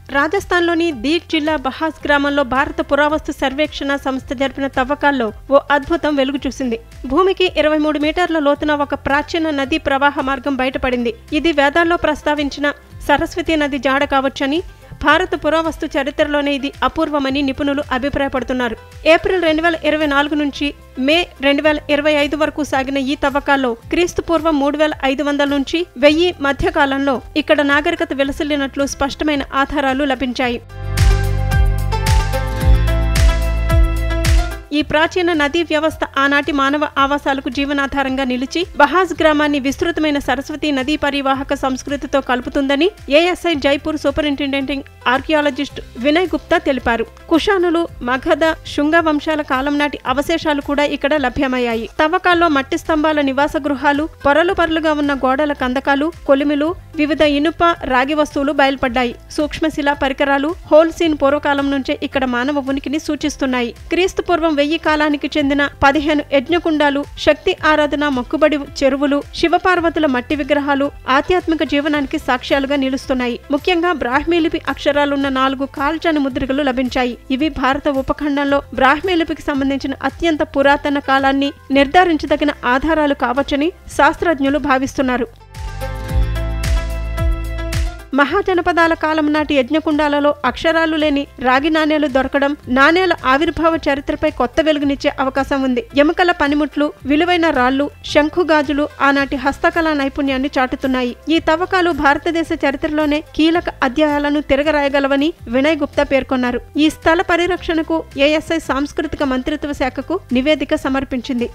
రాజస్థాన్లోని దీడ్ జిల్లా బహాస్ గ్రామంలో భారత పురావస్తు సర్వేక్షణ సంస్థ జరిపిన తవ్వకాల్లో ఓ అద్భుతం వెలుగు చూసింది. భూమికి 23 మీటర్ల లోతున ఒక ప్రాచీన నదీ ప్రవాహ మార్గం బయటపడింది. ఇది వేదాల్లో ప్రస్తావించిన సరస్వతి నది జాడ కావచ్చని, భారత పురావస్తు చరిత్రలోనే ఇది అపూర్వమని నిపుణులు అభిప్రాయపడుతున్నారు. ఏప్రిల్ 2024 నుంచి మే 2025 వరకు సాగిన ఈ తవ్వకాల్లో క్రీస్తుపూర్వం 3500 నుంచి 1000 మధ్యకాలంలో ఇక్కడ నాగరికత విలసిల్లినట్లు స్పష్టమైన ఆధారాలు లభించాయి. ఈ ప్రాచీన నదీ వ్యవస్థ ఆనాటి మానవ ఆవాసాలకు జీవనాధారంగా నిలిచి బహాస్ గ్రామాన్ని విస్తృతమైన సరస్వతి నదీ పరివాహక సంస్కృతితో కలుపుతుందని ఏఎస్ఐ జైపూర్ సూపరింటెండెంట్ ఆర్కియాలజిస్ట్ వినయ్ గుప్తా తెలిపారు. కుషానులు, మగధ, శుంగ వంశాల కాలం నాటి అవశేషాలు కూడా ఇక్కడ లభ్యమయ్యాయి. తవ్వకాల్లో మట్టి స్తంభాల నివాస గృహాలు, పొరలు పరలుగా ఉన్న గోడల కందకాలు, కొలిమిలు, వివిధ ఇనుప, రాగి వస్తువులు బయల్పడ్డాయి. సూక్ష్మశిలా పరికరాలు, హోల్సీన్ పూర్వకాలం నుంచే ఇక్కడ మానవ ఉనికిని సూచిస్తున్నాయి. క్రీస్తుపూర్వం 1000 కాలానికి చెందిన 15 యజ్ఞకుండాలు, శక్తి ఆరాధన మొక్కుబడి చెరువులు, శివపార్వతుల మట్టి విగ్రహాలు ఆధ్యాత్మిక జీవనానికి సాక్ష్యాలుగా నిలుస్తున్నాయి. ముఖ్యంగా బ్రాహ్మీ లిపి అక్షరాలున్న 4 కాల్చని ముద్రికలు లభించాయి. ఇవి భారత ఉపఖండంలో బ్రాహ్మీ లిపికి సంబంధించిన అత్యంత పురాతన కాలాన్ని నిర్ధారించదగిన ఆధారాలు కావచ్చని శాస్త్రజ్ఞులు భావిస్తున్నారు. మహాజనపదాల కాలం నాటి యజ్ఞకుండాలలో అక్షరాలు లేని రాగి నాణేలు దొరకడం నాణేల ఆవిర్భావ చరిత్రపై కొత్త వెలుగునిచ్చే అవకాశం ఉంది. ఎముకల పనిముట్లు, విలువైన రాళ్లు, శంఖుగాజులు ఆనాటి హస్తకళా నైపుణ్యాన్ని చాటుతున్నాయి. ఈ తవ్వకాలు భారతదేశ చరిత్రలోనే కీలక అధ్యాయాలను తిరగరాయగలవని వినయ్ గుప్తా పేర్కొన్నారు. ఈ స్థల పరిరక్షణకు ఏఎస్ఐ సాంస్కృతిక మంత్రిత్వ శాఖకు నివేదిక సమర్పించింది.